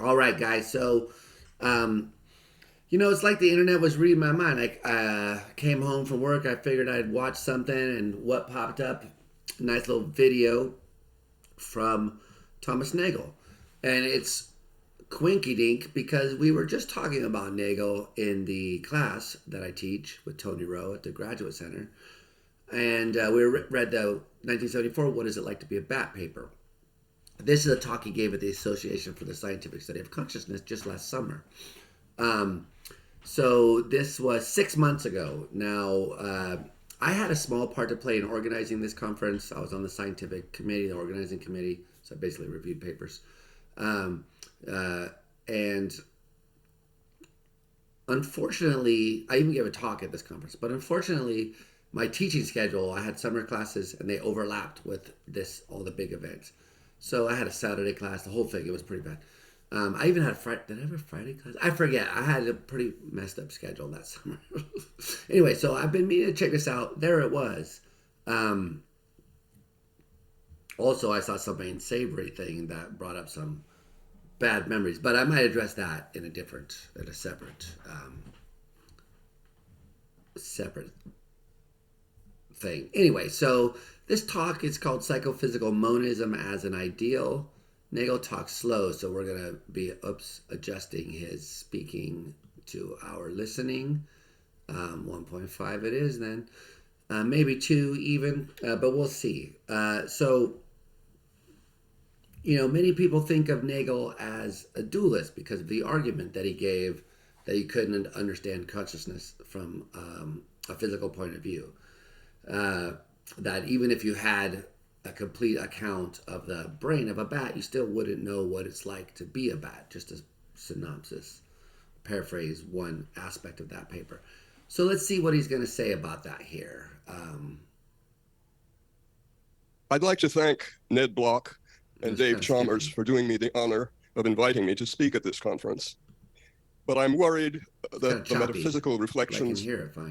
All right, guys. So, it's like the internet was reading my mind. I came home from work. I figured I'd watch something, and what popped up? Nice little video from Thomas Nagel, and it's quinky dink because we were just talking about Nagel in the class that I teach with Tony Rowe at the Graduate Center, and read the 1974 "What Is It Like to Be a Bat" paper. This is a talk he gave at the Association for the Scientific Study of Consciousness just last summer. Um, so this was 6 months ago. Now, I had a small part to play in organizing this conference. I was on the scientific committee, the organizing committee, so I basically reviewed papers. And unfortunately, I even gave a talk at this conference, but unfortunately, my teaching schedule, I had summer classes and they overlapped with all the big events. So I had a Saturday class, the whole thing. It was pretty bad. I even had Friday. Did I have a Friday class? I forget. I had a pretty messed up schedule that summer. Anyway, so I've been meaning to check this out. There it was. Also, I saw something in Savory thing that brought up some bad memories, but I might address that in a separate thing. Anyway, so this talk is called Psychophysical Monism as an Ideal. Nagel talks slow, so we're going to be adjusting his speaking to our listening. 1.5 it is then. Maybe 2 even, but we'll see. Many people think of Nagel as a dualist because of the argument that he gave that you couldn't understand consciousness from a physical point of view. That even if you had a complete account of the brain of a bat, you still wouldn't know what it's like to be a bat. Just a synopsis, paraphrase one aspect of that paper. So let's see what he's going to say about that here. I'd like to thank Ned Block and Dave Chalmers for doing me the honor of inviting me to speak at this conference. But I'm worried that the metaphysical reflections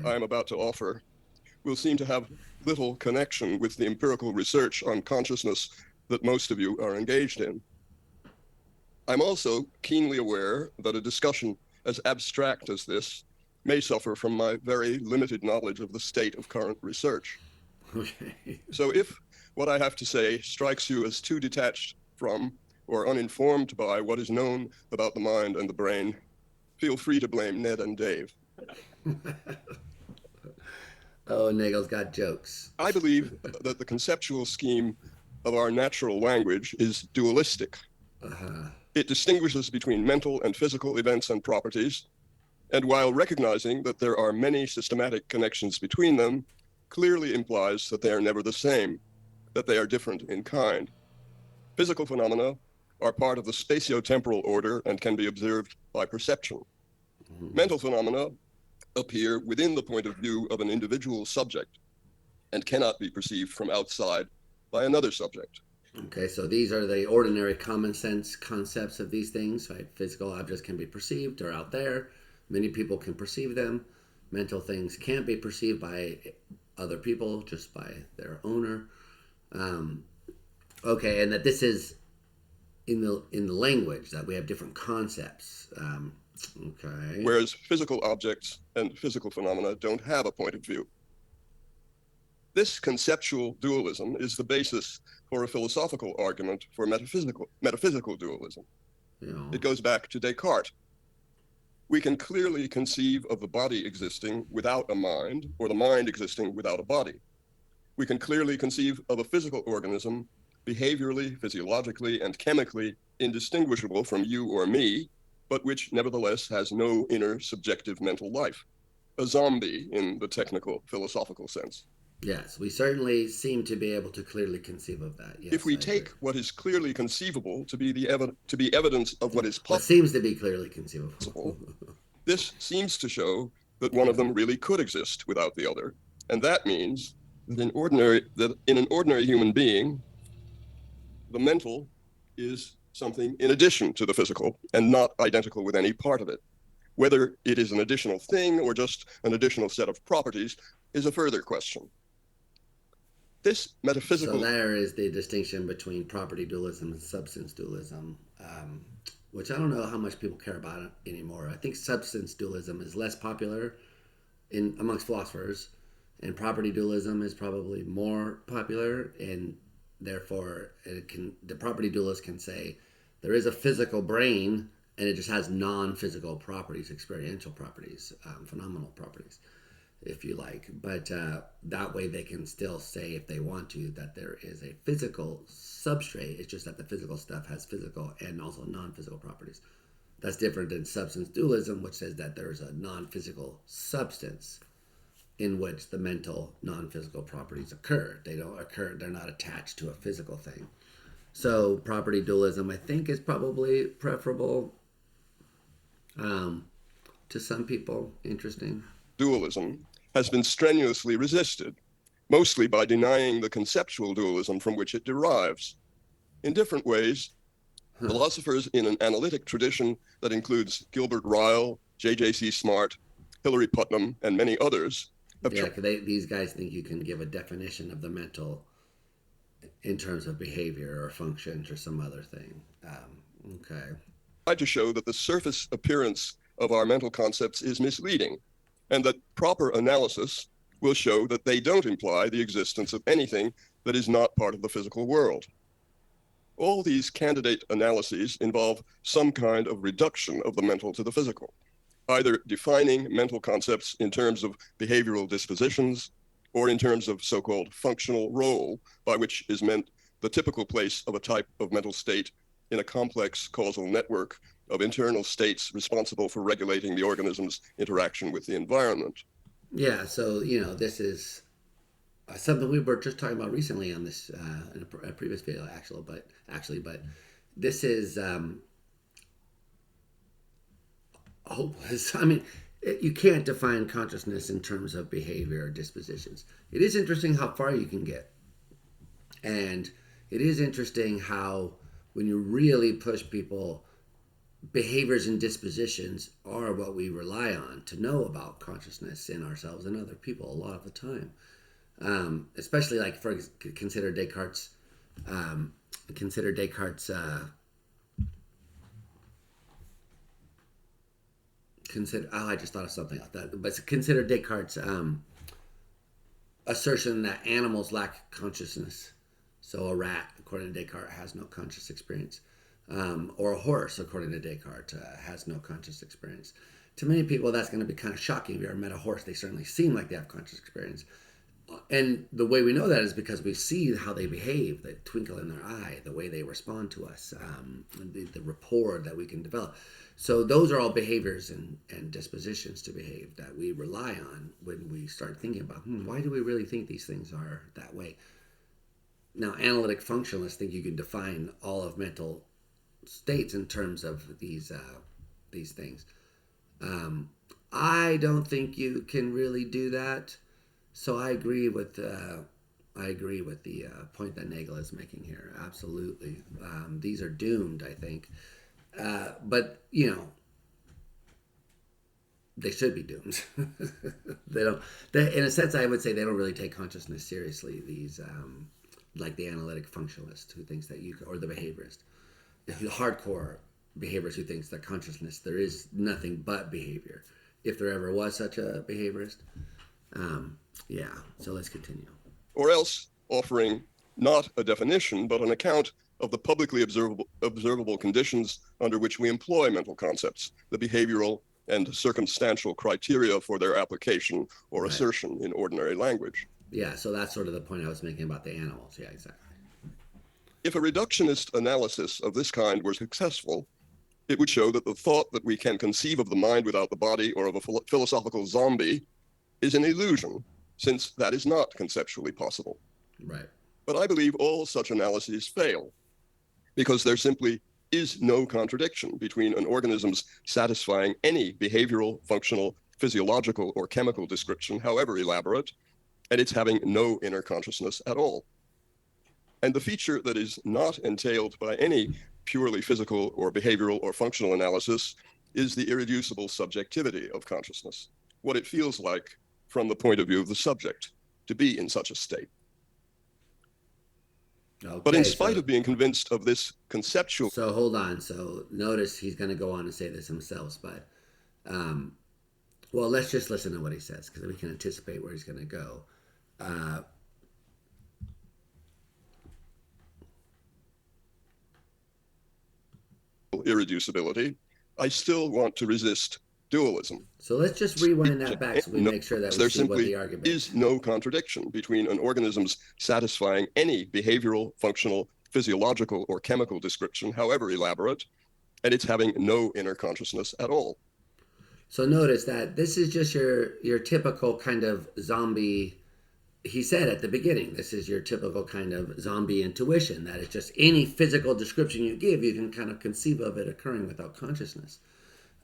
I'm about to offer will seem to have little connection with the empirical research on consciousness that most of you are engaged in. I'm also keenly aware that a discussion as abstract as this may suffer from my very limited knowledge of the state of current research. Okay. So if what I have to say strikes you as too detached from or uninformed by what is known about the mind and the brain, feel free to blame Ned and Dave. Oh, Nagel's got jokes. I believe that the conceptual scheme of our natural language is dualistic. It distinguishes between mental and physical events and properties, and while recognizing that there are many systematic connections between them, clearly implies that they are never the same, that they are different in kind. Physical phenomena are part of the spatio-temporal order and can be observed by perception. Mental phenomena appear within the point of view of an individual subject and cannot be perceived from outside by another subject. Okay, so these are the ordinary common sense concepts of these things, right? Physical objects can be perceived, they're out there. Many people can perceive them. Mental things can't be perceived by other people, just by their owner. Okay, and that this is in the language, that we have different concepts. Okay. Whereas physical objects and physical phenomena don't have a point of view. This conceptual dualism is the basis for a philosophical argument for metaphysical dualism. Yeah. It goes back to Descartes. We can clearly conceive of the body existing without a mind, or the mind existing without a body. We can clearly conceive of a physical organism behaviorally, physiologically, and chemically indistinguishable from you or me, but which nevertheless has no inner subjective mental life. A zombie in the technical philosophical sense. Yes, we certainly seem to be able to clearly conceive of that. Yes, if we take what is clearly conceivable to be evidence of what is possible, seems to be clearly conceivable, this seems to show that one of them really could exist without the other, and that means that in an ordinary human being, the mental is something in addition to the physical and not identical with any part of it. Whether it is an additional thing or just an additional set of properties is a further question. This metaphysical... So there is the distinction between property dualism and substance dualism. which I don't know how much people care about it anymore. I think substance dualism is less popular in amongst philosophers, and property dualism is probably more popular, and therefore the property dualist can say there is a physical brain and it just has non-physical properties, experiential properties, phenomenal properties, if you like. But that way they can still say, if they want to, that there is a physical substrate. It's just that the physical stuff has physical and also non-physical properties. That's different than substance dualism, which says that there's a non-physical substance in which the mental non-physical properties occur. They don't occur, they're not attached to a physical thing. So property dualism, I think, is probably preferable to some people. Interesting. Dualism has been strenuously resisted, mostly by denying the conceptual dualism from which it derives. In different ways, philosophers in an analytic tradition that includes Gilbert Ryle, J.J.C. Smart, Hilary Putnam, and many others. These guys think you can give a definition of the mental in terms of behavior or functions or some other thing. Okay. Tried to show that the surface appearance of our mental concepts is misleading, and that proper analysis will show that they don't imply the existence of anything that is not part of the physical world. All these candidate analyses involve some kind of reduction of the mental to the physical, either defining mental concepts in terms of behavioral dispositions or in terms of so-called functional role, by which is meant the typical place of a type of mental state in a complex causal network of internal states responsible for regulating the organism's interaction with the environment. Yeah, so, this is something we were just talking about recently on this in a previous video, but this is hopeless. I mean, you can't define consciousness in terms of behavior or dispositions. It is interesting how far you can get, and it is interesting how, when you really push people, behaviors and dispositions are what we rely on to know about consciousness in ourselves and other people a lot of the time. Especially, like, consider Descartes. I just thought of something like that. But consider Descartes' assertion that animals lack consciousness. So a rat, according to Descartes, has no conscious experience. Or a horse, according to Descartes, has no conscious experience. To many people, that's going to be kind of shocking. If you ever met a horse, they certainly seem like they have conscious experience. And the way we know that is because we see how they behave, the twinkle in their eye, the way they respond to us, the rapport that we can develop. So those are all behaviors and dispositions to behave that we rely on when we start thinking about, why do we really think these things are that way? Now, analytic functionalists think you can define all of mental states in terms of these things. I don't think you can really do that. So I agree with the point that Nagel is making here. Absolutely, these are doomed, I think. But they should be doomed. They don't. In a sense, I would say they don't really take consciousness seriously. These, like the analytic functionalist who thinks that or the behaviorist, the hardcore behaviorist who thinks that consciousness, there is nothing but behavior, if there ever was such a behaviorist. Yeah, so let's continue. Or else offering not a definition, but an account of the publicly observable conditions under which we employ mental concepts, the behavioral and circumstantial criteria for their application or assertion in ordinary language. Yeah, so that's sort of the point I was making about the animals. Yeah, exactly. If a reductionist analysis of this kind were successful, it would show that the thought that we can conceive of the mind without the body or of a philosophical zombie is an illusion, since that is not conceptually possible. Right. But I believe all such analyses fail, because there simply is no contradiction between an organism's satisfying any behavioral, functional, physiological, or chemical description, however elaborate, and its having no inner consciousness at all. And the feature that is not entailed by any purely physical or behavioral or functional analysis is the irreducible subjectivity of consciousness, what it feels like from the point of view of the subject to be in such a state. But in Okay, spite so of being convinced of this conceptual. so hold on. So notice he's going to go on and say this himself, but um, well, let's just listen to what he says because we can anticipate where he's going to go. Uh, Irreducibility, I still want to resist dualism. so let's just rewind that back so we No, make sure that we there see what simply the argument is no contradiction between an organism's satisfying any behavioral, functional, physiological, or chemical description, however elaborate, and it's having no inner consciousness at all. So notice that this is just your typical kind of zombie. He said at the beginning, this is your typical kind of zombie intuition that it's just any physical description you give, you can kind of conceive of it occurring without consciousness.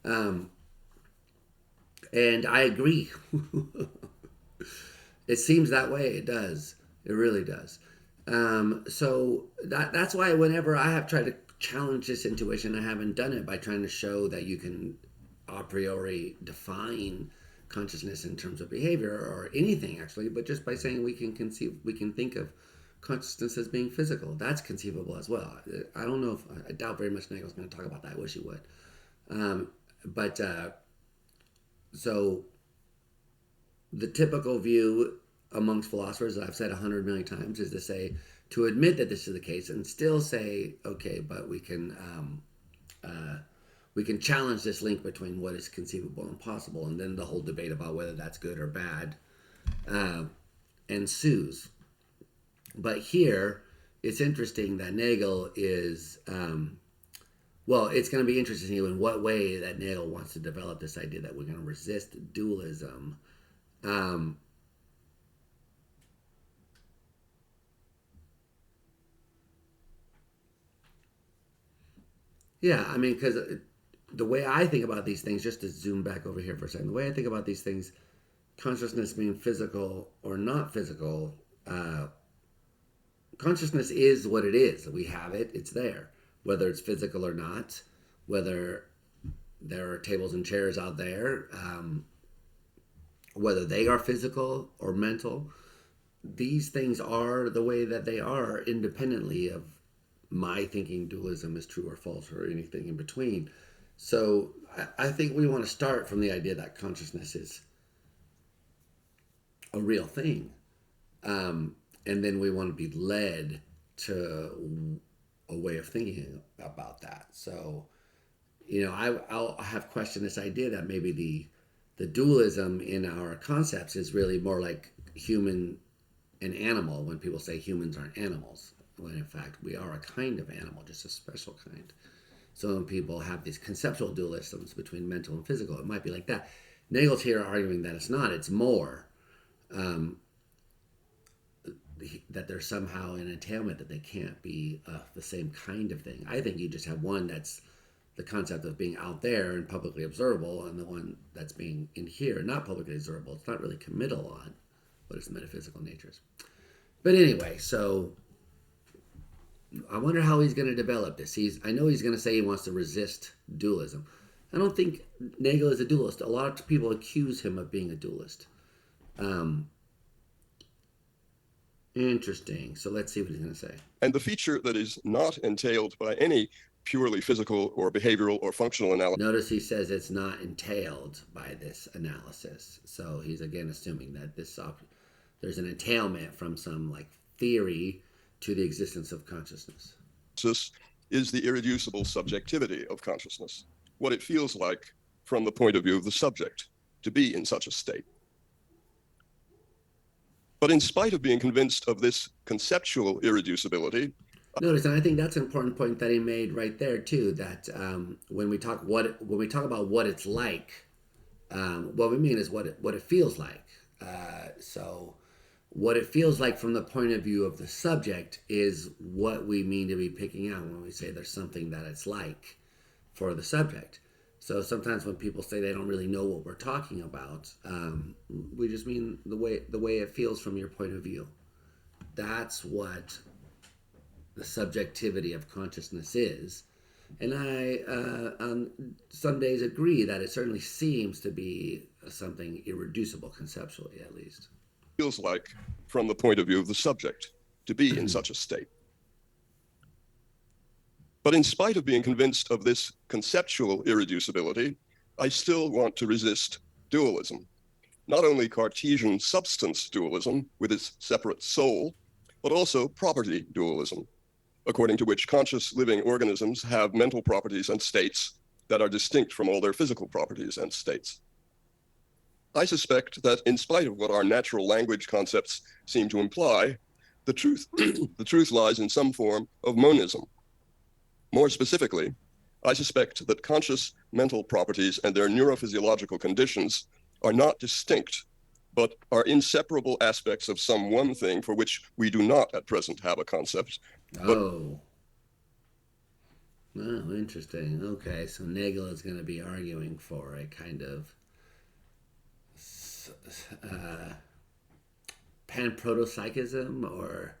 Um, and I agree. It seems that way. It does. It really does. So that's why whenever I have tried to challenge this intuition, I haven't done it by trying to show that you can a priori define consciousness in terms of behavior or anything actually, but just by saying we can think of consciousness as being physical. That's conceivable as well. I don't know if I doubt very much Nagel's going to talk about that. I wish he would. But so the typical view amongst philosophers, I've said 100 million times, is to say to admit that this is the case and still say, okay, but we can challenge this link between what is conceivable and possible, and then the whole debate about whether that's good or bad ensues. But here, it's interesting that Nagel is, well, it's going to be interesting in what way that Nagel wants to develop this idea that we're going to resist dualism. Yeah, I mean, because the way I think about these things, just to zoom back over here for a second, the way I think about these things, consciousness being physical or not physical, consciousness is what it is. We have it, it's there. Whether it's physical or not, whether there are tables and chairs out there, whether they are physical or mental, these things are the way that they are independently of my thinking dualism is true or false or anything in between. So I think we want to start from the idea that consciousness is a real thing. And then we want to be led to a way of thinking about that. So, I'll have questioned this idea that maybe the dualism in our concepts is really more like human and animal when people say humans aren't animals, when in fact we are a kind of animal, just a special kind. So when people have these conceptual dualisms between mental and physical, it might be like that. Nagel's here arguing that it's not, it's more. That there's somehow an entailment that they can't be the same kind of thing. I think you just have one that's the concept of being out there and publicly observable, and the one that's being in here, not publicly observable. It's not really committal on what its metaphysical natures. But anyway, so I wonder how he's going to develop this. I know he's going to say he wants to resist dualism. I don't think Nagel is a dualist. A lot of people accuse him of being a dualist. Interesting. So let's see what he's going to say. And the feature that is not entailed by any purely physical or behavioral or functional analysis. Notice he says it's not entailed by this analysis. So he's again assuming that there's an entailment from some like theory to the existence of consciousness. Is the irreducible subjectivity of consciousness, what it feels like from the point of view of the subject to be in such a state. But in spite of being convinced of this conceptual irreducibility, notice, and I think that's an important point that he made right there too. That when we talk about what it's like, what we mean is what it feels like. So, what it feels like from the point of view of the subject is what we mean to be picking out when we say there's something that it's like for the subject. So sometimes when people say they don't really know what we're talking about, we just mean the way it feels from your point of view. That's what the subjectivity of consciousness is. And I, on some days, agree that it certainly seems to be something irreducible, conceptually at least. Feels like from the point of view of the subject to be in such a state. But in spite of being convinced of this conceptual irreducibility, I still want to resist dualism. Not only Cartesian substance dualism with its separate soul, but also property dualism, according to which conscious living organisms have mental properties and states that are distinct from all their physical properties and states. I suspect that in spite of what our natural language concepts seem to imply, the truth, the truth lies in some form of monism. More specifically, I suspect that conscious mental properties and their neurophysiological conditions are not distinct, but are inseparable aspects of some one thing for which we do not at present have a concept. Oh, interesting. Okay, so Nagel is going to be arguing for a kind of pan-protopsychism or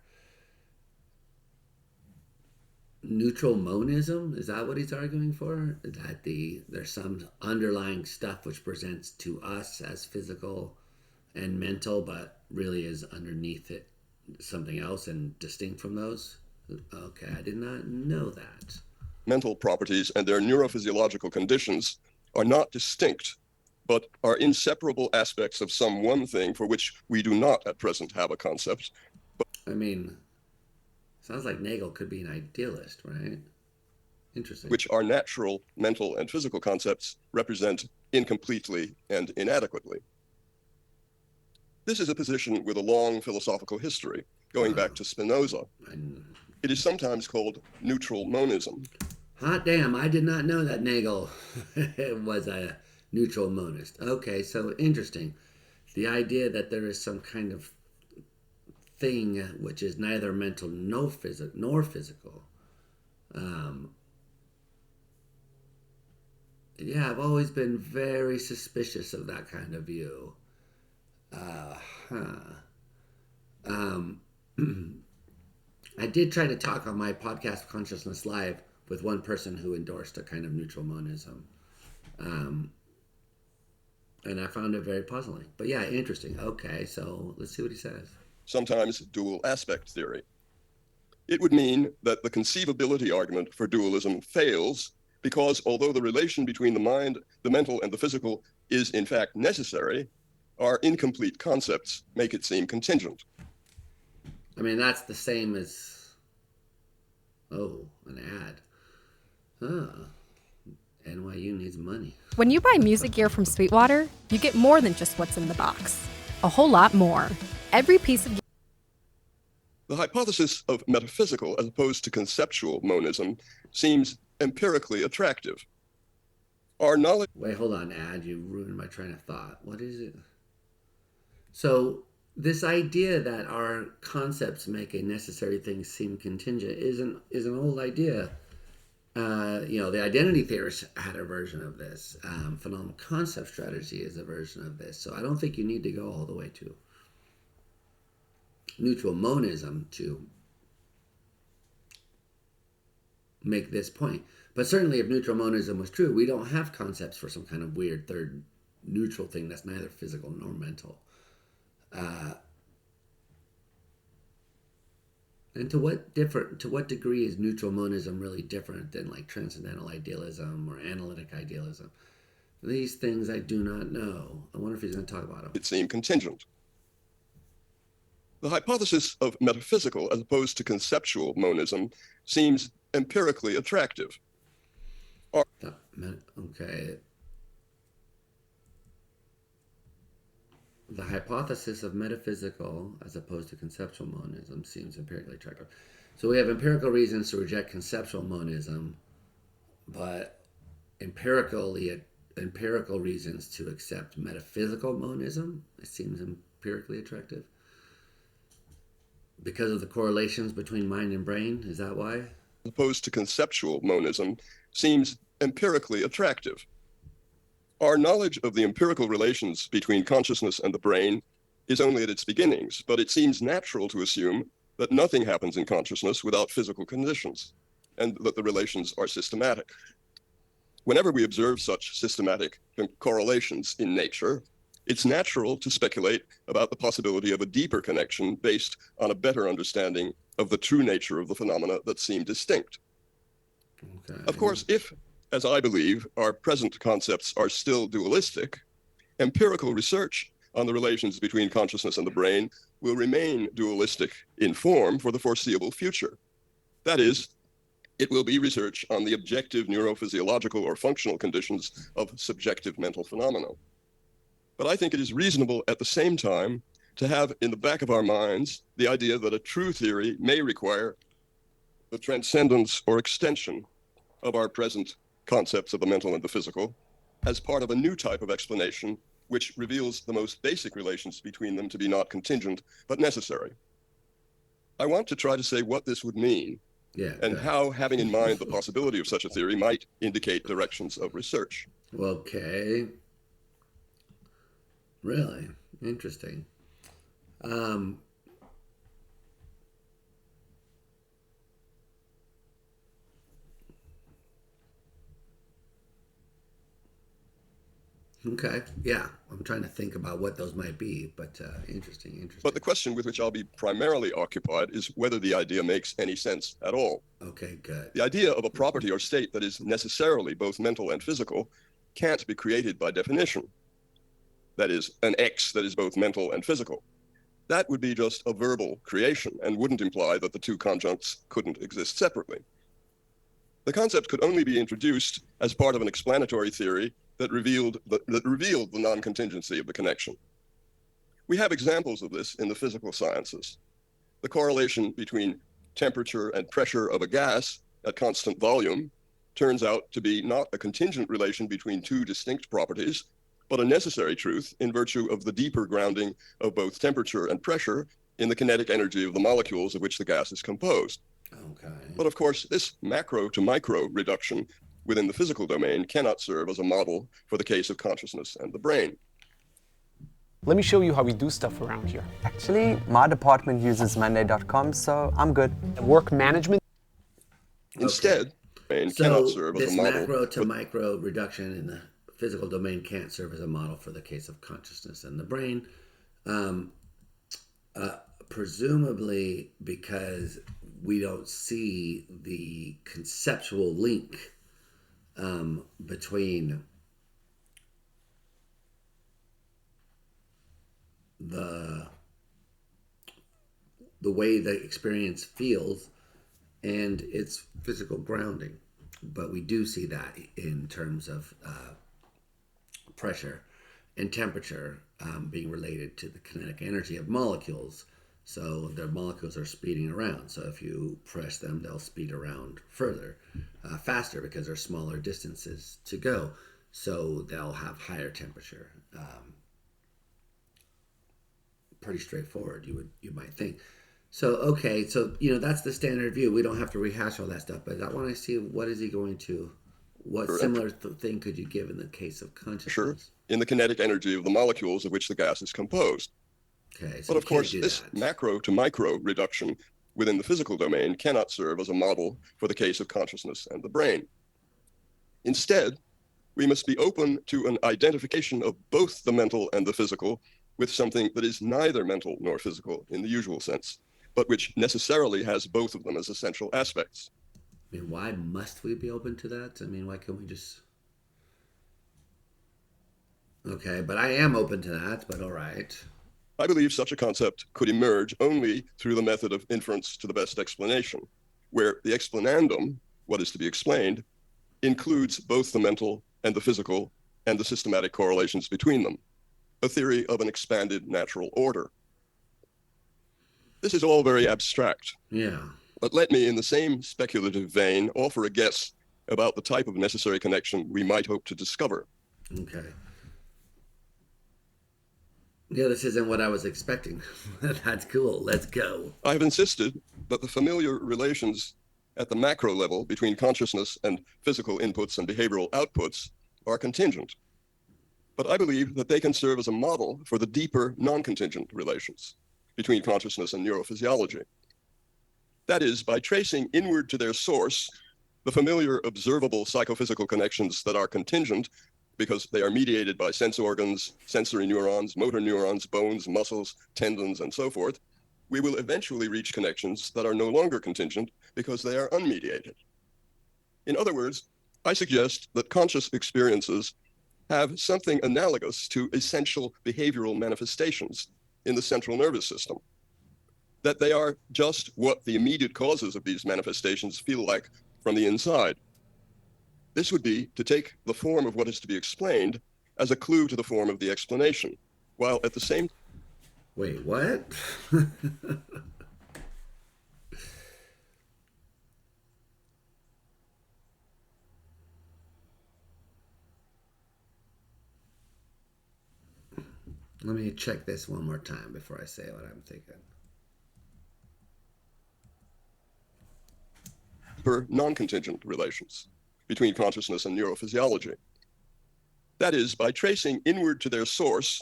neutral monism. Is that what he's arguing for? That there's some underlying stuff which presents to us as physical and mental, but really is underneath it something else and distinct from those? Okay, I did not know that. Mental properties and their neurophysiological conditions are not distinct, but are inseparable aspects of some one thing for which we do not at present have a concept. I mean, sounds like Nagel could be an idealist, right? Interesting. Which our natural, mental, and physical concepts represent incompletely and inadequately. This is a position with a long philosophical history, going back to Spinoza. It is sometimes called neutral monism. Hot damn, I did not know that Nagel was a neutral monist. Okay, so interesting. The idea that there is some kind of thing which is neither mental nor physical. Yeah, I've always been very suspicious of that kind of view. I did try to talk on my podcast Consciousness Live with one person who endorsed a kind of neutral monism. And I found it very puzzling. But yeah, interesting. Okay, so let's see what he says. Sometimes dual aspect theory. It would mean that the conceivability argument for dualism fails because although the relation between the mind, the mental, and the physical is in fact necessary, our incomplete concepts make it seem contingent. I mean, that's the same as... Oh, an ad. NYU needs money. When you buy music gear from Sweetwater, you get more than just what's in the box. A whole lot more. Every piece of... The hypothesis of metaphysical as opposed to conceptual monism seems empirically attractive. Our knowledge... Wait, hold on, ad. You ruined my train of thought. What is it? So, this idea that our concepts make a necessary thing seem contingent is an old idea. The identity theorists had a version of this. Phenomenal concept strategy is a version of this. So I don't think you need to go all the way to neutral monism to make this point. But certainly if neutral monism was true, we don't have concepts for some kind of weird third neutral thing that's neither physical nor mental. And to what degree is neutral monism really different than like transcendental idealism or analytic idealism? These things I do not know. I wonder if he's going to talk about them. It seemed contingent. The hypothesis of metaphysical as opposed to conceptual monism seems empirically attractive. Okay. The hypothesis of metaphysical as opposed to conceptual monism seems empirically attractive. So we have empirical reasons to reject conceptual monism, but empirical reasons to accept metaphysical monism. It seems empirically attractive. Because of the correlations between mind and brain, is that why? As opposed to conceptual monism seems empirically attractive. Our knowledge of the empirical relations between consciousness and the brain is only at its beginnings, but it seems natural to assume that nothing happens in consciousness without physical conditions, and that the relations are systematic. Whenever we observe such systematic correlations in nature, it's natural to speculate about the possibility of a deeper connection based on a better understanding of the true nature of the phenomena that seem distinct. Of course, if, as I believe, our present concepts are still dualistic, empirical research on the relations between consciousness and the brain will remain dualistic in form for the foreseeable future. That is, it will be research on the objective neurophysiological or functional conditions of subjective mental phenomena. But I think it is reasonable at the same time to have in the back of our minds the idea that a true theory may require the transcendence or extension of our present concepts of the mental and the physical as part of a new type of explanation which reveals the most basic relations between them to be not contingent but necessary. I want to try to say what this would mean and how having in mind the possibility of such a theory might indicate directions of research. Okay. Really interesting. Okay. Yeah. I'm trying to think about what those might be, but interesting. But the question with which I'll be primarily occupied is whether the idea makes any sense at all. Okay, good. The idea of a property or state that is necessarily both mental and physical can't be created by definition. That is, an X that is both mental and physical. That would be just a verbal creation and wouldn't imply that the two conjuncts couldn't exist separately. The concept could only be introduced as part of an explanatory theory that revealed the non-contingency of the connection. We have examples of this in the physical sciences. The correlation between temperature and pressure of a gas at constant volume turns out to be not a contingent relation between two distinct properties, but a necessary truth in virtue of the deeper grounding of both temperature and pressure in the kinetic energy of the molecules of which the gas is composed. Okay. But of course, this macro to micro reduction within the physical domain cannot serve as a model for the case of consciousness and the brain. Let me show you how we do stuff around here. Actually, my department uses Monday.com, so I'm good. Work management. Instead, brain So cannot serve as this a model. macro to micro reduction in the physical domain can't serve as a model for the case of consciousness and the brain. Presumably because we don't see the conceptual link between the way the experience feels and its physical grounding. But we do see that in terms of pressure and temperature being related to the kinetic energy of molecules. So the molecules are speeding around. So if you press them, they'll speed around further, faster because there's smaller distances to go. So they'll have higher temperature. Pretty straightforward, you might think. So, okay, so, that's the standard view. We don't have to rehash all that stuff, but I want to see what similar thing could you give in the case of consciousness? Sure, in the kinetic energy of the molecules of which the gas is composed. Okay, so but of course, this macro to micro reduction within the physical domain cannot serve as a model for the case of consciousness and the brain. Instead, we must be open to an identification of both the mental and the physical with something that is neither mental nor physical in the usual sense, but which necessarily has both of them as essential aspects. I mean, why must we be open to that? I mean, why can't we just... Okay, but I am open to that, but all right. I believe such a concept could emerge only through the method of inference to the best explanation, where the explanandum, what is to be explained, includes both the mental and the physical and the systematic correlations between them, a theory of an expanded natural order. This is all very abstract. Yeah. But let me, in the same speculative vein, offer a guess about the type of necessary connection we might hope to discover. Okay. Yeah, this isn't what I was expecting. That's cool. Let's go. I've insisted that the familiar relations at the macro level between consciousness and physical inputs and behavioral outputs are contingent. But I believe that they can serve as a model for the deeper non-contingent relations between consciousness and neurophysiology. That is, by tracing inward to their source, the familiar observable psychophysical connections that are contingent because they are mediated by sense organs, sensory neurons, motor neurons, bones, muscles, tendons, and so forth, we will eventually reach connections that are no longer contingent because they are unmediated. In other words, I suggest that conscious experiences have something analogous to essential behavioral manifestations in the central nervous system, that they are just what the immediate causes of these manifestations feel like from the inside. This would be to take the form of what is to be explained as a clue to the form of the explanation, while at the same Wait, what? Let me check this one more time before I say what I'm thinking. per non-contingent relations between consciousness and neurophysiology. That is, by tracing inward to their source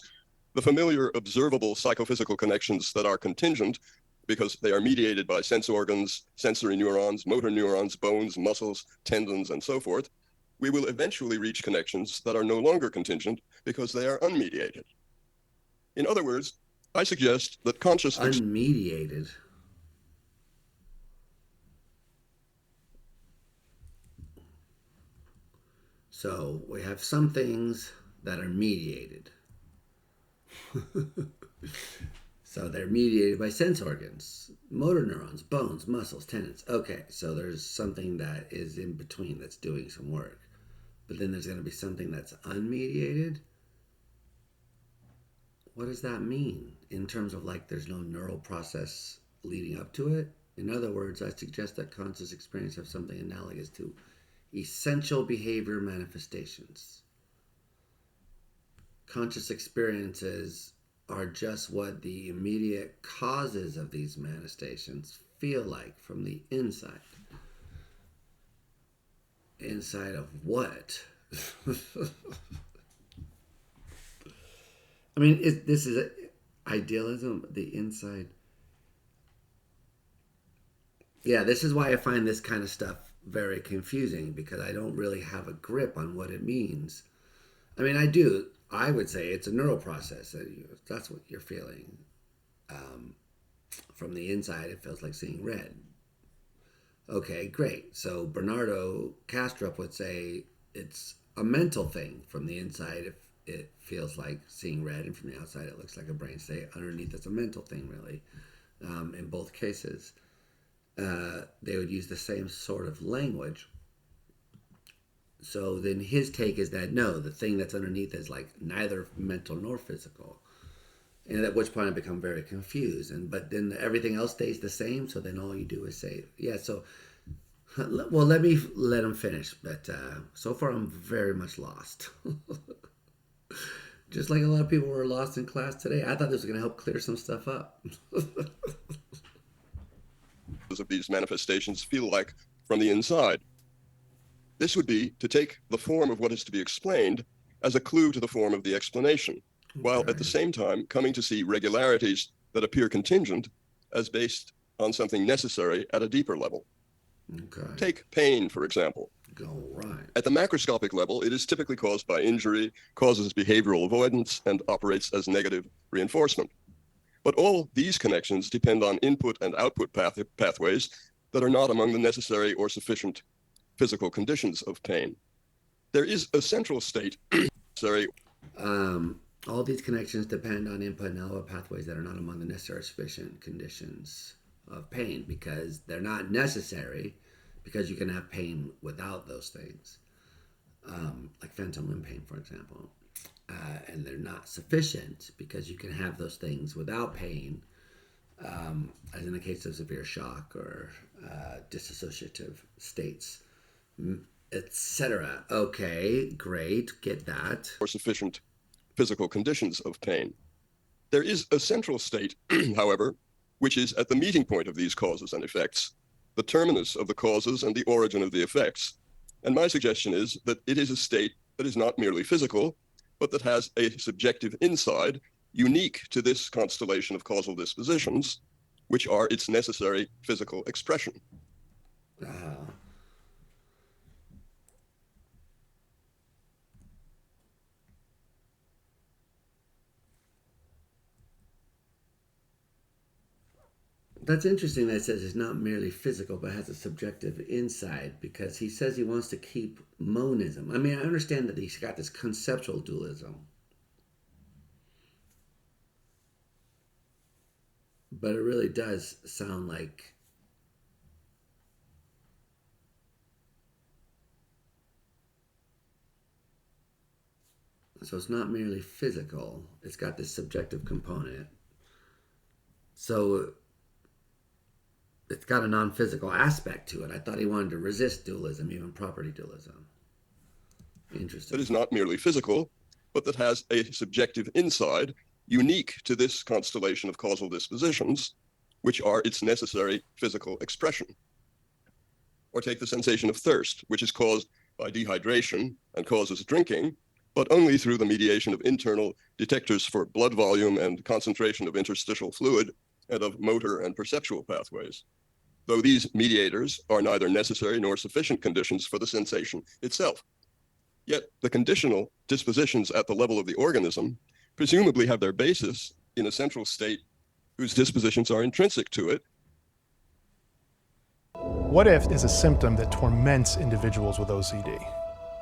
the familiar observable psychophysical connections that are contingent because they are mediated by sense organs, sensory neurons, motor neurons, bones, muscles, tendons, and so forth, we will eventually reach connections that are no longer contingent because they are unmediated. In other words, I suggest that conscious... Unmediated? So we have some things that are mediated. So they're mediated by sense organs, motor neurons, bones, muscles, tendons. Okay, so there's something that is in between that's doing some work. But then there's going to be something that's unmediated. What does that mean in terms of like there's no neural process leading up to it? In other words, I suggest that conscious experience have something analogous to essential behavior manifestations. Conscious experiences are just what the immediate causes of these manifestations feel like from the inside. Inside of what? I mean, this is idealism, the inside. Yeah, this is why I find this kind of stuff very confusing, because I don't really have a grip on what it means. I mean, I do. I would say it's a neural process. That's what you're feeling. From the inside, it feels like seeing red. Okay, great. So Bernardo Kastrup would say it's a mental thing. From the inside, if it feels like seeing red, and from the outside, it looks like a brain state. Underneath, it's a mental thing, really. In both cases, they would use the same sort of language. So then his take is that no, the thing that's underneath is like neither mental nor physical. And at which point I become very confused. But then everything else stays the same. So then all you do is say, yeah, so, well, let him finish. But so far I'm very much lost. Just like a lot of people were lost in class today. I thought this was going to help clear some stuff up. of these manifestations feel like from the inside. This would be to take the form of what is to be explained as a clue to the form of the explanation, while at the same time coming to see regularities that appear contingent as based on something necessary at a deeper level. Okay. Take pain, for example. Go right. At the macroscopic level, it is typically caused by injury, causes behavioral avoidance, and operates as negative reinforcement. But all these connections depend on input and output pathways that are not among the necessary or sufficient physical conditions of pain. There is a central state. All these connections depend on input and output pathways that are not among the necessary or sufficient conditions of pain, because they're not necessary, because you can have pain without those things, like phantom limb pain, for example. And they're not sufficient because you can have those things without pain, as in the case of severe shock or dissociative states, etc. Okay, great, get that. Or sufficient physical conditions of pain. There is a central state, however, which is at the meeting point of these causes and effects, the terminus of the causes and the origin of the effects. And my suggestion is that it is a state that is not merely physical, but that has a subjective inside unique to this constellation of causal dispositions, which are its necessary physical expression. That's interesting that it says it's not merely physical, but has a subjective inside, because he says he wants to keep monism. I mean, I understand that he's got this conceptual dualism, but it really does sound like so it's not merely physical. It's got this subjective component. So it's got a non-physical aspect to it. I thought he wanted to resist dualism, even property dualism. Interesting. That is not merely physical, but that has a subjective inside unique to this constellation of causal dispositions, which are its necessary physical expression. Or take the sensation of thirst, which is caused by dehydration and causes drinking, but only through the mediation of internal detectors for blood volume and concentration of interstitial fluid and of motor and perceptual pathways, though these mediators are neither necessary nor sufficient conditions for the sensation itself. Yet the conditional dispositions at the level of the organism presumably have their basis in a central state whose dispositions are intrinsic to it. What if is a symptom that torments individuals with OCD?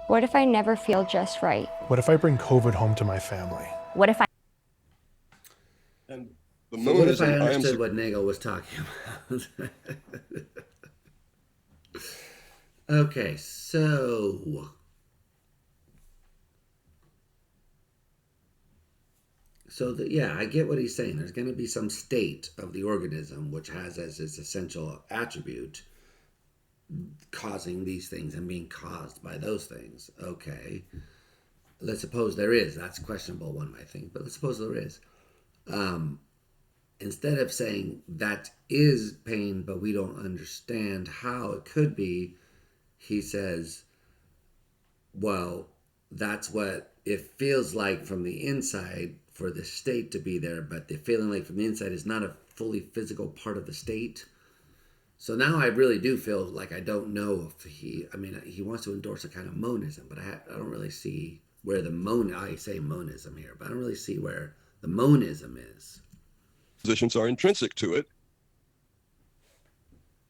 What if I never feel just right? What if I bring COVID home to my family? What if I... And the So what if I monism understood what Nagel was talking about? Okay, so yeah, I get what he's saying. There's going to be some state of the organism which has as its essential attribute causing these things and being caused by those things. Okay. Let's suppose there is. That's questionable, one might think, but let's suppose there is. Instead of saying that is pain, but we don't understand how it could be, he says, well, that's what it feels like from the inside for the state to be there, but the feeling like from the inside is not a fully physical part of the state. So now I really do feel like I don't know if he wants to endorse a kind of monism, but I don't really see where I say monism here, but I don't really see where the monism is. Positions are intrinsic to it.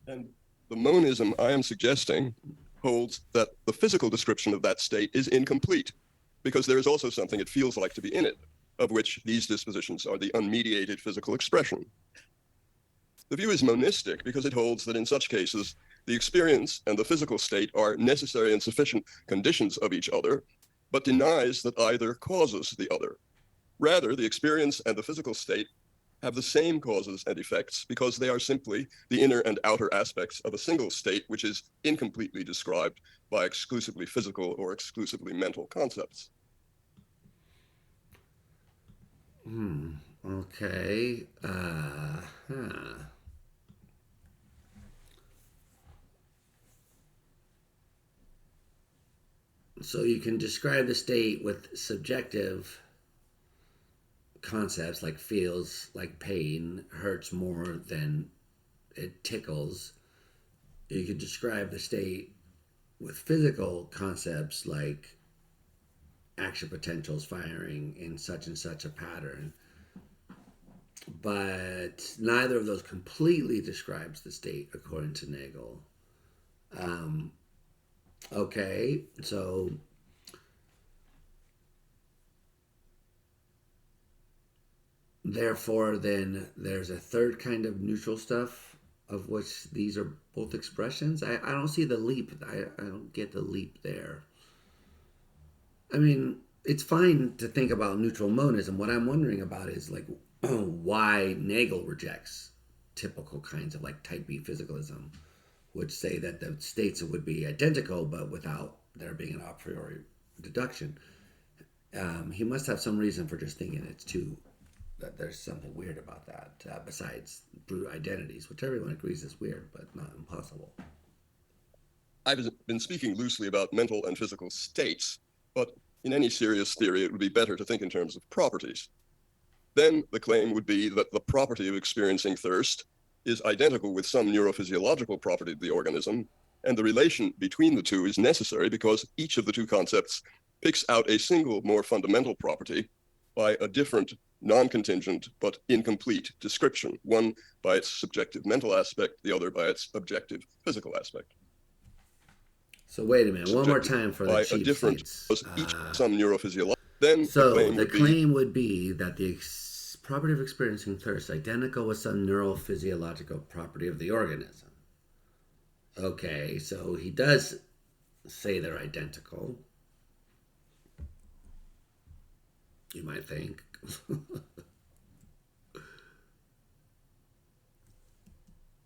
And the monism I am suggesting holds that the physical description of that state is incomplete, because there is also something it feels like to be in it, of which these dispositions are the unmediated physical expression. The view is monistic because it holds that in such cases, the experience and the physical state are necessary and sufficient conditions of each other, but denies that either causes the other. Rather, the experience and the physical state have the same causes and effects because they are simply the inner and outer aspects of a single state, which is incompletely described by exclusively physical or exclusively mental concepts. Okay. So you can describe the state with subjective concepts like feels like pain, hurts more than it tickles. You could describe the state with physical concepts like action potentials firing in such and such a pattern. But neither of those completely describes the state according to Nagel. Okay, so therefore then there's a third kind of neutral stuff of which these are both expressions. I don't see the leap. I don't get the leap there. I mean, it's fine to think about neutral monism. What I'm wondering about is like why Nagel rejects typical kinds of like type B physicalism, which say that the states would be identical but without there being an a priori deduction. He must have some reason for just thinking that there's something weird about that besides brute identities, which everyone agrees is weird but not impossible. I've been speaking loosely about mental and physical states, but in any serious theory, it would be better to think in terms of properties. Then the claim would be that the property of experiencing thirst is identical with some neurophysiological property of the organism, and the relation between the two is necessary because each of the two concepts picks out a single more fundamental property by a different non-contingent but incomplete description, one by its subjective mental aspect, the other by its objective physical aspect. So wait a minute, one more time for the cheap seats. Some neurophysiological. Then so the claim would be that the property of experiencing thirst identical with some neurophysiological property of the organism. Okay, so he does say they're identical. You might think.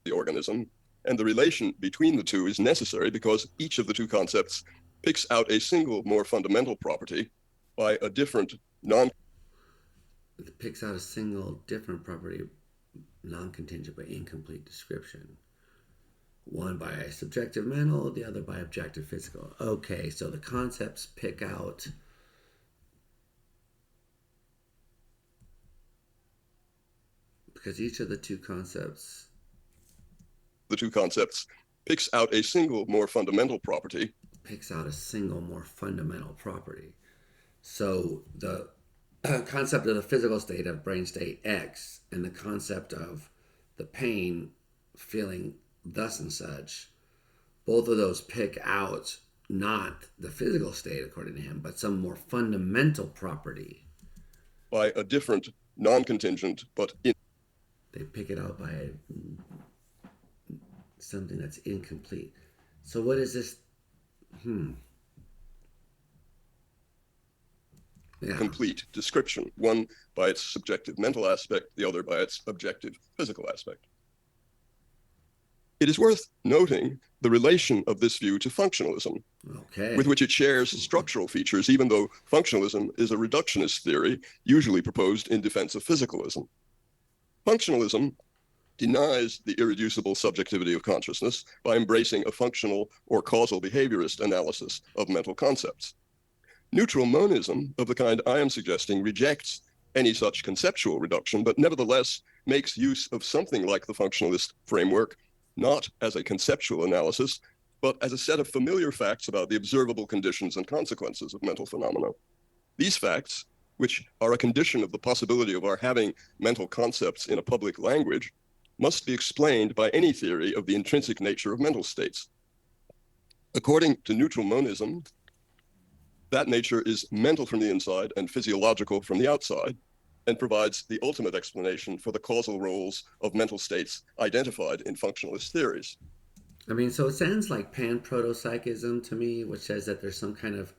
The organism, and the relation between the two is necessary because each of the two concepts picks out a single more fundamental property by a different It picks out a single different property, non-contingent but incomplete description. One by subjective mental, the other by objective physical. Okay, so the concepts pick out because each of the two concepts picks out a single more fundamental property. So the concept of the physical state of brain state X and the concept of the pain feeling thus and such, both of those pick out not the physical state according to him, but some more fundamental property. By a different non-contingent, but they pick it out by something that's incomplete. So what is this? Complete description, one by its subjective mental aspect, the other by its objective physical aspect. It is worth noting the relation of this view to functionalism, with which it shares structural features, even though functionalism is a reductionist theory usually proposed in defense of physicalism. Functionalism denies the irreducible subjectivity of consciousness by embracing a functional or causal behaviorist analysis of mental concepts. Neutral monism, of the kind I am suggesting, rejects any such conceptual reduction, but nevertheless makes use of something like the functionalist framework, not as a conceptual analysis, but as a set of familiar facts about the observable conditions and consequences of mental phenomena. These facts, which are a condition of the possibility of our having mental concepts in a public language, must be explained by any theory of the intrinsic nature of mental states. According to neutral monism, that nature is mental from the inside and physiological from the outside, and provides the ultimate explanation for the causal roles of mental states identified in functionalist theories. I mean, so it sounds like pan-proto-psychism to me, which says that there's some kind of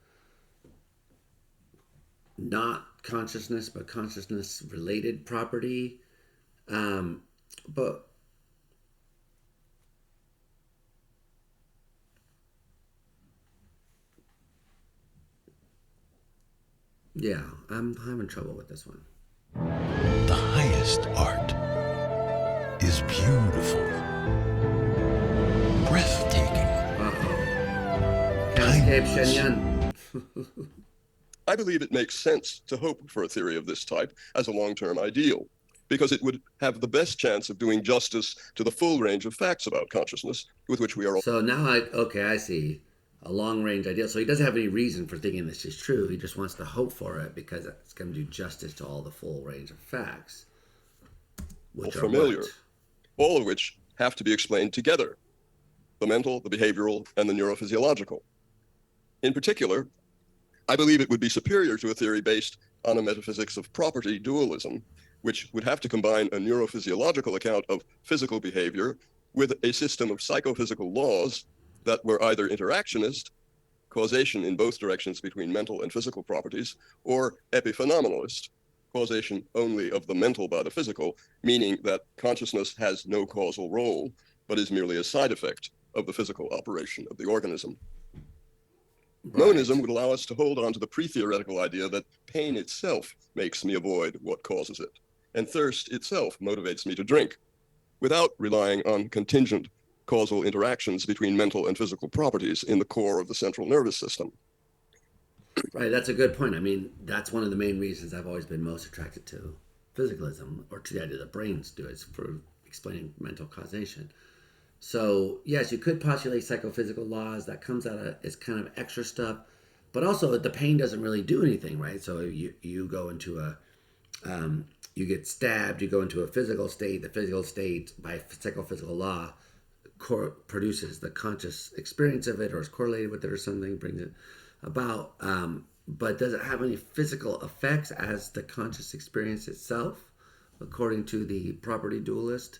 not consciousness, but consciousness-related property. But yeah, I'm having trouble with this one. The highest art is beautiful, breathtaking. Can't escape Shenyang. I believe it makes sense to hope for a theory of this type as a long-term ideal, because it would have the best chance of doing justice to the full range of facts about consciousness with which we are all. So now I see. A long-range ideal. So he doesn't have any reason for thinking this is true. He just wants to hope for it because it's going to do justice to all the full range of facts, which are familiar, all of which have to be explained together: the mental, the behavioral, and the neurophysiological. In particular, I believe it would be superior to a theory based on a metaphysics of property dualism, which would have to combine a neurophysiological account of physical behavior with a system of psychophysical laws that were either interactionist, causation in both directions between mental and physical properties, or epiphenomenalist, causation only of the mental by the physical, meaning that consciousness has no causal role, but is merely a side effect of the physical operation of the organism. Right. Monism would allow us to hold on to the pre-theoretical idea that pain itself makes me avoid what causes it, and thirst itself motivates me to drink, without relying on contingent causal interactions between mental and physical properties in the core of the central nervous system. Right, that's a good point. I mean, that's one of the main reasons I've always been most attracted to physicalism, or to the idea that brains do it, for explaining mental causation. So, yes, you could postulate psychophysical laws. That comes out of, it's kind of extra stuff. But also, the pain doesn't really do anything, right? So you go into You get stabbed, you go into a physical state. The physical state, by psychophysical law, produces the conscious experience of it, or is correlated with it, or something, brings it about. But does it have any physical effects as the conscious experience itself, according to the property dualist?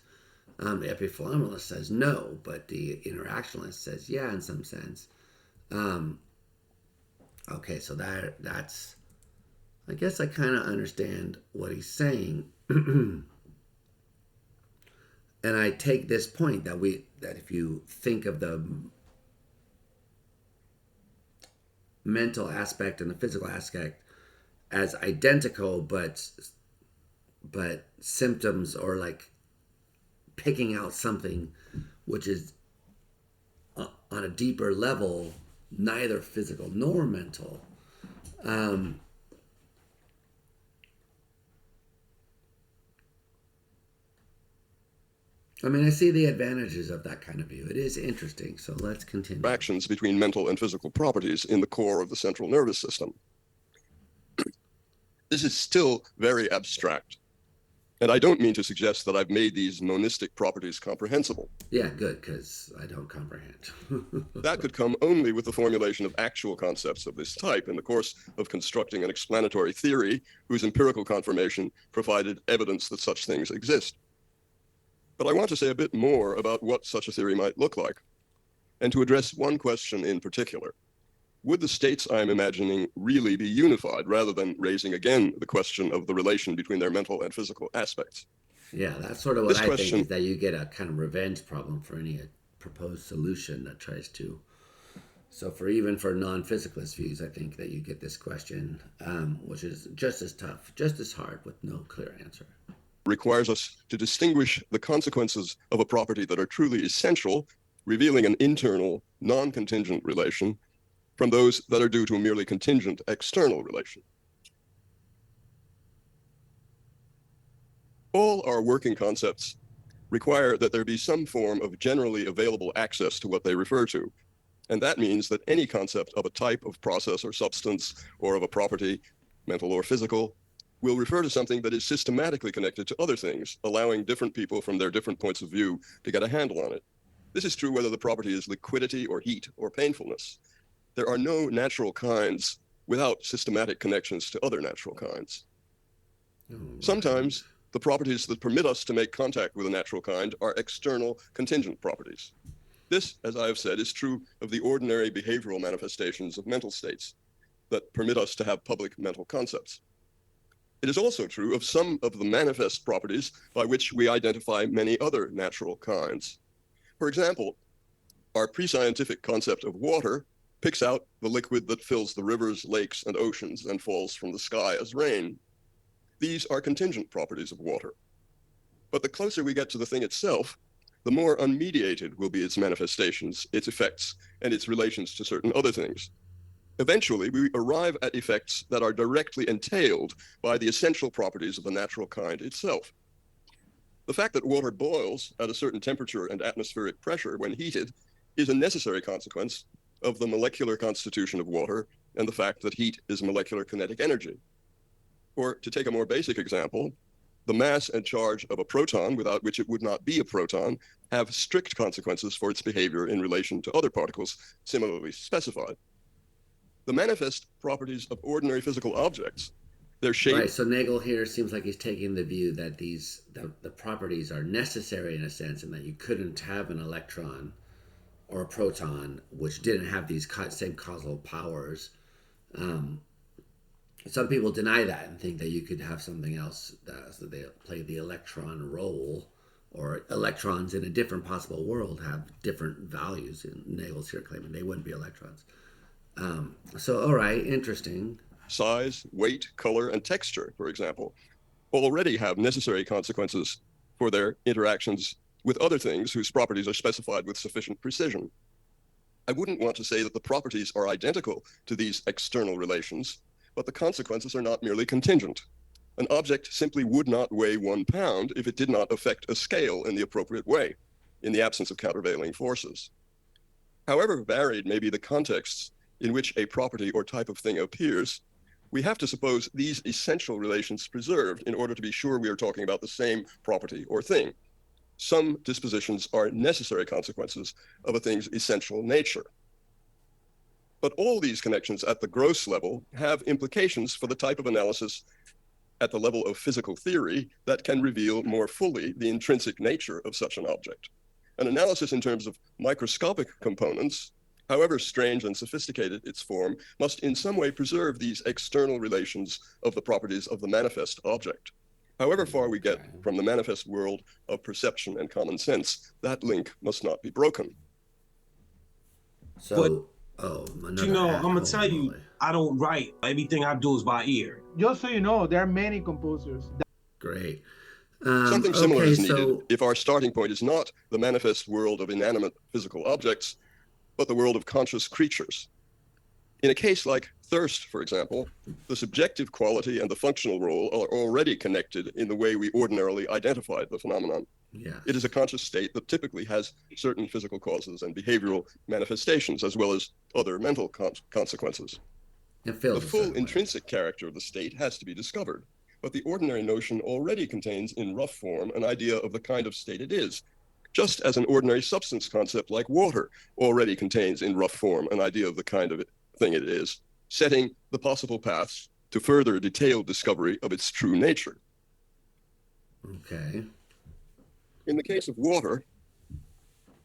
The epiphenomenalist says no, but the interactionalist says yeah, in some sense. Okay, so that's. I guess I kind of understand what he's saying, and I take this point that if you think of the mental aspect and the physical aspect as identical, but symptoms, or like picking out something which is on a deeper level, neither physical nor mental. I mean, I see the advantages of that kind of view. It is interesting, so let's continue. Interactions between mental and physical properties in the core of the central nervous system. This is still very abstract, and I don't mean to suggest that I've made these monistic properties comprehensible. Yeah, good, because I don't comprehend. That could come only with the formulation of actual concepts of this type in the course of constructing an explanatory theory whose empirical confirmation provided evidence that such things exist. But I want to say a bit more about what such a theory might look like, and to address one question in particular. Would the states I'm imagining really be unified, rather than raising again the question of the relation between their mental and physical aspects? Yeah, that's sort of what I think, is that you get a kind of revenge problem for any proposed solution that tries to. So even for non-physicalist views, I think that you get this question, which is just as tough, just as hard, with no clear answer. Requires us to distinguish the consequences of a property that are truly essential, revealing an internal, non-contingent relation, from those that are due to a merely contingent external relation. All our working concepts require that there be some form of generally available access to what they refer to. And that means that any concept of a type of process or substance, or of a property, mental or physical, will refer to something that is systematically connected to other things, allowing different people from their different points of view to get a handle on it. This is true whether the property is liquidity or heat or painfulness. There are no natural kinds without systematic connections to other natural kinds. Sometimes the properties that permit us to make contact with a natural kind are external contingent properties. This, as I have said, is true of the ordinary behavioral manifestations of mental states that permit us to have public mental concepts. It is also true of some of the manifest properties by which we identify many other natural kinds. For example, our pre-scientific concept of water picks out the liquid that fills the rivers, lakes, and oceans and falls from the sky as rain. These are contingent properties of water. But the closer we get to the thing itself, the more unmediated will be its manifestations, its effects, and its relations to certain other things. Eventually, we arrive at effects that are directly entailed by the essential properties of the natural kind itself. The fact that water boils at a certain temperature and atmospheric pressure when heated is a necessary consequence of the molecular constitution of water and the fact that heat is molecular kinetic energy. Or, to take a more basic example, the mass and charge of a proton, without which it would not be a proton, have strict consequences for its behavior in relation to other particles similarly specified. The manifest properties of ordinary physical objects, their shape... Right, so Nagel here seems like he's taking the view that the properties are necessary in a sense, and that you couldn't have an electron or a proton which didn't have these same causal powers. Some people deny that and think that you could have something else that they play the electron role, or electrons in a different possible world have different values. And Nagel's here claiming they wouldn't be electrons. So, all right, interesting. Size, weight, color, and texture, for example, already have necessary consequences for their interactions with other things whose properties are specified with sufficient precision. I wouldn't want to say that the properties are identical to these external relations, but the consequences are not merely contingent. An object simply would not weigh 1 pound if it did not affect a scale in the appropriate way, in the absence of countervailing forces. However varied may be the contexts in which a property or type of thing appears, we have to suppose these essential relations preserved in order to be sure we are talking about the same property or thing. Some dispositions are necessary consequences of a thing's essential nature. But all these connections at the gross level have implications for the type of analysis at the level of physical theory that can reveal more fully the intrinsic nature of such an object. An analysis in terms of microscopic components, however strange and sophisticated its form, must in some way preserve these external relations of the properties of the manifest object. However far we get from the manifest world of perception and common sense, that link must not be broken. So, I'm gonna tell you, I don't write. Everything I do is by ear. Just so you know, there are many composers. Great. Something similar is needed if our starting point is not the manifest world of inanimate physical objects, but the world of conscious creatures. In a case like thirst, for example, the subjective quality and the functional role are already connected in the way we ordinarily identify the phenomenon. Yeah. It is a conscious state that typically has certain physical causes and behavioral manifestations, as well as other mental consequences. The full intrinsic character of the state has to be discovered, but the ordinary notion already contains in rough form an idea of the kind of state it is, just as an ordinary substance concept like water already contains in rough form an idea of the kind of thing it is, setting the possible paths to further detailed discovery of its true nature. Okay. In the case of water,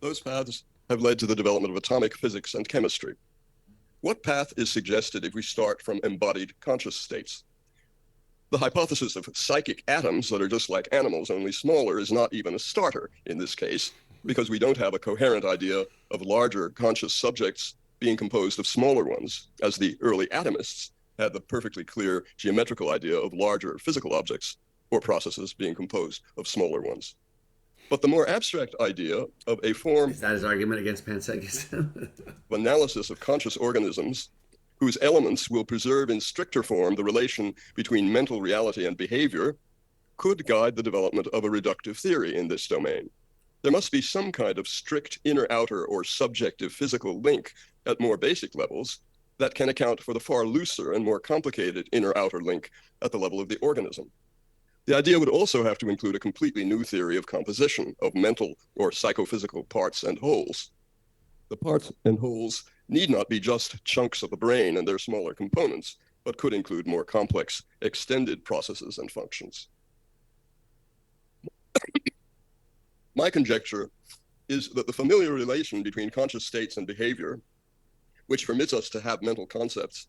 those paths have led to the development of atomic physics and chemistry. What path is suggested if we start from embodied conscious states? The hypothesis of psychic atoms that are just like animals, only smaller, is not even a starter in this case, because we don't have a coherent idea of larger conscious subjects being composed of smaller ones, as the early atomists had the perfectly clear geometrical idea of larger physical objects or processes being composed of smaller ones. But the more abstract idea of a form... Is that his argument against panpsychism? ...analysis of conscious organisms whose elements will preserve in stricter form the relation between mental reality and behavior could guide the development of a reductive theory in this domain. There must be some kind of strict inner-outer or subjective physical link at more basic levels that can account for the far looser and more complicated inner-outer link at the level of the organism. The idea would also have to include a completely new theory of composition of mental or psychophysical parts and wholes. The parts and wholes need not be just chunks of the brain and their smaller components, but could include more complex, extended processes and functions. My conjecture is that the familiar relation between conscious states and behavior, which permits us to have mental concepts,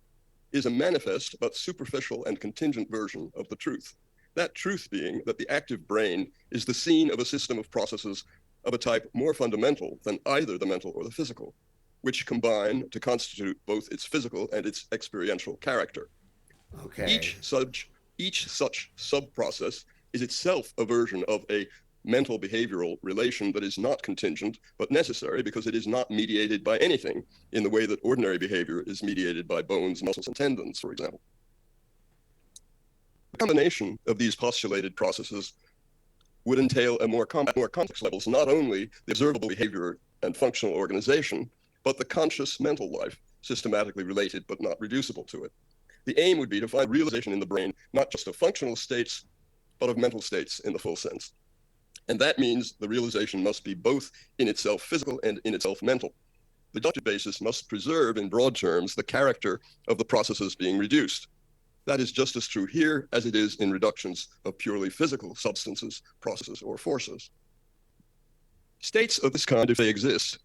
is a manifest but superficial and contingent version of the truth. That truth being that the active brain is the scene of a system of processes of a type more fundamental than either the mental or the physical, which combine to constitute both its physical and its experiential character. Okay. Each such sub-process is itself a version of a mental behavioral relation that is not contingent, but necessary because it is not mediated by anything in the way that ordinary behavior is mediated by bones, muscles, and tendons, for example. The combination of these postulated processes would entail a more complex levels, not only the observable behavior and functional organization, but the conscious mental life, systematically related but not reducible to it. The aim would be to find realization in the brain, not just of functional states, but of mental states in the full sense. And that means the realization must be both in itself physical and in itself mental. The deductive basis must preserve, in broad terms, the character of the processes being reduced. That is just as true here as it is in reductions of purely physical substances, processes, or forces. States of this kind, if they exist,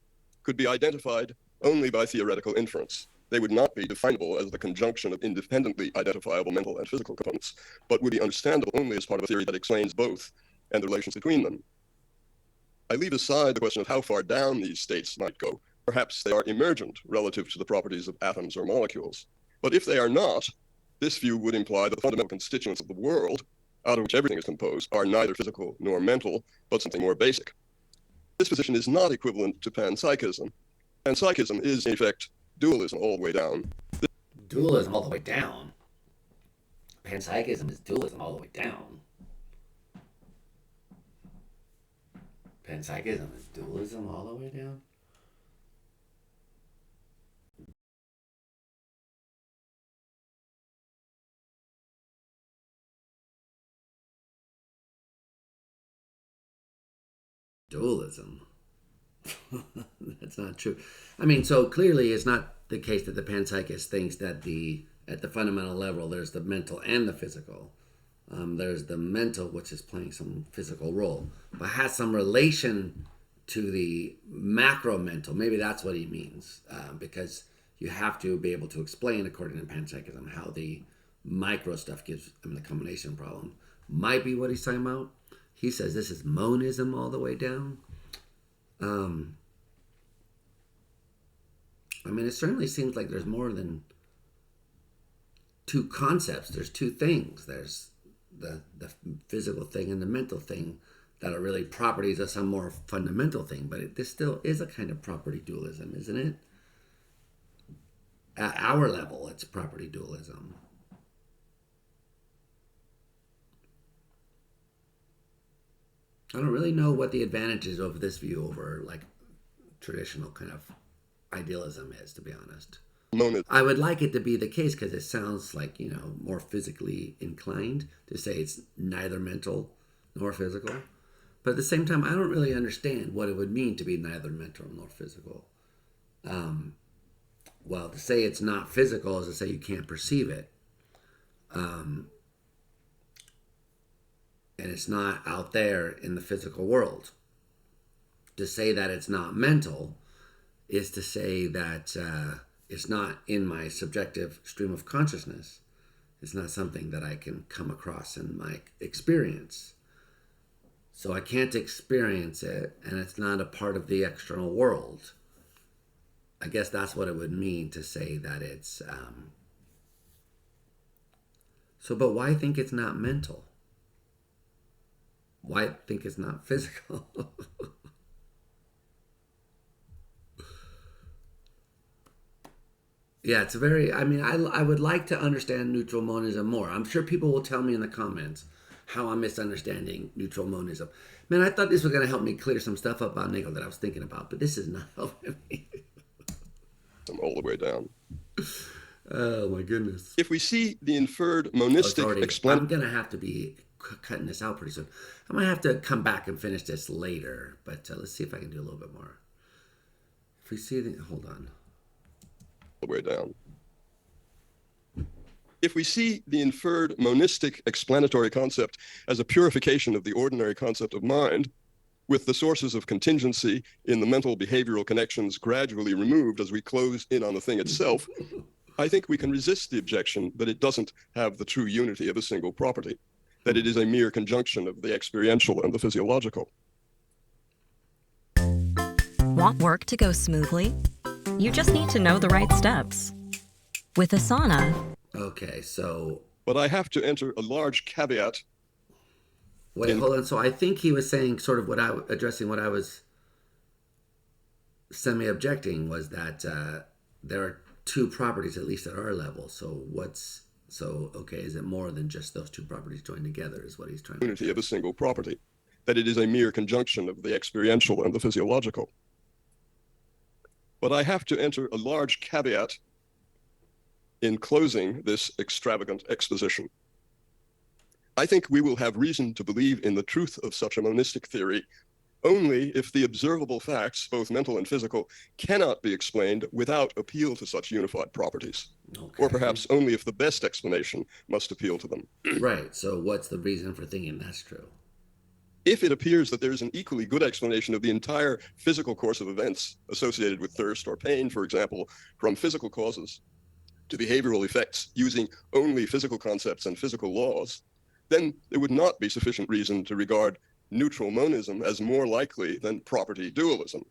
could be identified only by theoretical inference. They would not be definable as the conjunction of independently identifiable mental and physical components, but would be understandable only as part of a theory that explains both and the relations between them. I leave aside the question of how far down these states might go. Perhaps they are emergent relative to the properties of atoms or molecules. But if they are not, this view would imply that the fundamental constituents of the world, out of which everything is composed, are neither physical nor mental, but something more basic. This position is not equivalent to panpsychism. Panpsychism is, in effect, dualism all the way down. Dualism all the way down? Panpsychism is dualism all the way down. Panpsychism is dualism all the way down? Dualism. That's not true. I mean, so clearly it's not the case that the panpsychist thinks that at the fundamental level there's the mental and the physical. There's the mental, which is playing some physical role, but has some relation to the macro mental. Maybe that's what he means, because you have to be able to explain, according to panpsychism, how the micro stuff gives the combination problem. Might be what he's talking about. He says this is monism all the way down. I mean, it certainly seems like there's more than two concepts. There's two things. There's the physical thing and the mental thing that are really properties of some more fundamental thing. But this still is a kind of property dualism, isn't it? At our level, it's property dualism. I don't really know what the advantages of this view over like traditional kind of idealism is, to be honest. I would like it to be the case because it sounds like, more physically inclined to say it's neither mental nor physical. But at the same time, I don't really understand what it would mean to be neither mental nor physical. Well, to say it's not physical is to say you can't perceive it. And it's not out there in the physical world. To say that it's not mental is to say that it's not in my subjective stream of consciousness. It's not something that I can come across in my experience. So I can't experience it, and it's not a part of the external world. I guess that's what it would mean to say that it's... but why think it's not mental? Why think it's not physical? Yeah, it's very... I would like to understand neutral monism more. I'm sure people will tell me in the comments how I'm misunderstanding neutral monism. Man, I thought this was going to help me clear some stuff up on Nagel that I was thinking about, but this is not helping me. I'm all the way down. Oh, my goodness. If we see the inferred monistic I'm going to have to be cutting this out pretty soon. I'm going to have to come back and finish this later, but let's see if I can do a little bit more. If we see the... Hold on. All the way down. If we see the inferred monistic explanatory concept as a purification of the ordinary concept of mind, with the sources of contingency in the mental behavioral connections gradually removed as we close in on the thing itself, I think we can resist the objection that it doesn't have the true unity of a single property, that it is a mere conjunction of the experiential and the physiological. Want work to go smoothly? You just need to know the right steps. With Asana... Okay, so... But I have to enter a large caveat. Wait, hold on. So I think he was saying sort of addressing what I was semi-objecting was that there are two properties, at least at our level. So okay, is it more than just those two properties joined together is what he's trying to... Unity of a single property, that it is a mere conjunction of the experiential and the physiological. But I have to enter a large caveat in closing this extravagant exposition. I think we will have reason to believe in the truth of such a monistic theory only if the observable facts, both mental and physical, cannot be explained without appeal to such unified properties. Okay. Or perhaps only if the best explanation must appeal to them. Right, so what's the reason for thinking that's true? If it appears that there is an equally good explanation of the entire physical course of events associated with thirst or pain, for example, from physical causes to behavioral effects using only physical concepts and physical laws, then there would not be sufficient reason to regard neutral monism as more likely than property dualism,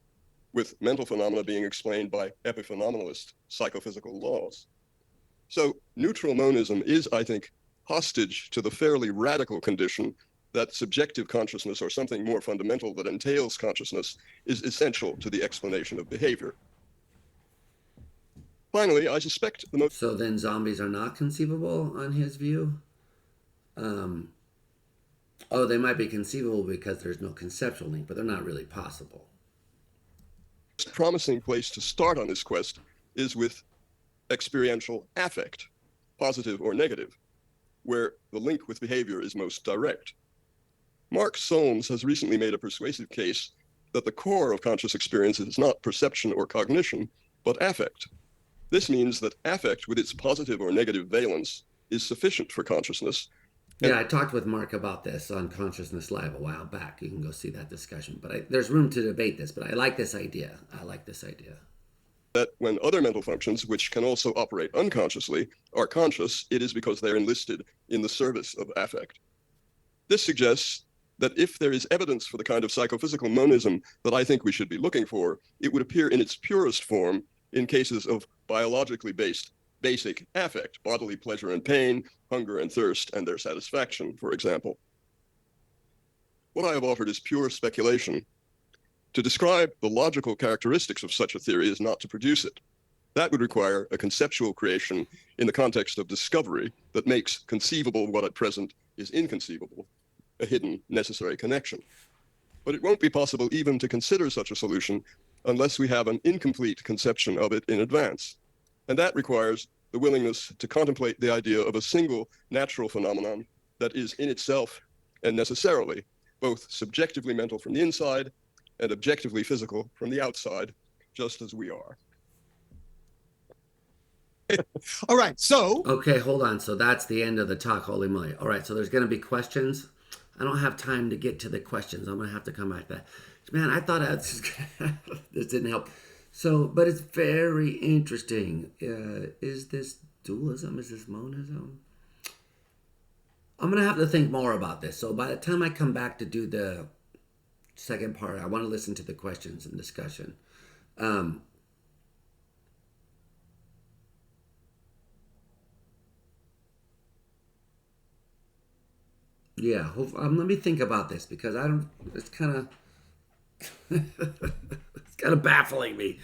with mental phenomena being explained by epiphenomenalist psychophysical laws. So neutral monism is, I think, hostage to the fairly radical condition that subjective consciousness, or something more fundamental that entails consciousness, is essential to the explanation of behavior. Finally, I suspect the most... So then zombies are not conceivable on his view? They might be conceivable because there's no conceptual link, but they're not really possible. The most promising place to start on this quest is with experiential affect, positive or negative, where the link with behavior is most direct. Mark Solms has recently made a persuasive case that the core of conscious experience is not perception or cognition, but affect. This means that affect, with its positive or negative valence, is sufficient for consciousness. Yeah, I talked with Mark about this on Consciousness Live a while back. You can go see that discussion. But there's room to debate this, but I like this idea. That when other mental functions, which can also operate unconsciously, are conscious, it is because they're enlisted in the service of affect. This suggests that if there is evidence for the kind of psychophysical monism that I think we should be looking for, it would appear in its purest form in cases of biologically based basic affect, bodily pleasure and pain, hunger and thirst, and their satisfaction, for example. What I have offered is pure speculation. To describe the logical characteristics of such a theory is not to produce it. That would require a conceptual creation in the context of discovery that makes conceivable what at present is inconceivable, a hidden necessary connection. But it won't be possible even to consider such a solution unless we have an incomplete conception of it in advance. And that requires the willingness to contemplate the idea of a single natural phenomenon that is in itself and necessarily both subjectively mental from the inside and objectively physical from the outside, just as we are. All right, so... Okay, hold on. So that's the end of the talk, holy moly. All right, so there's going to be questions. I don't have time to get to the questions. I'm going to have to come back to that. Man, I thought this didn't help. So, but it's very interesting. Is this dualism? Is this monism? I'm going to have to think more about this. So by the time I come back to do the second part, I want to listen to the questions and discussion. Yeah, let me think about this because it's kind of it's kind of baffling me.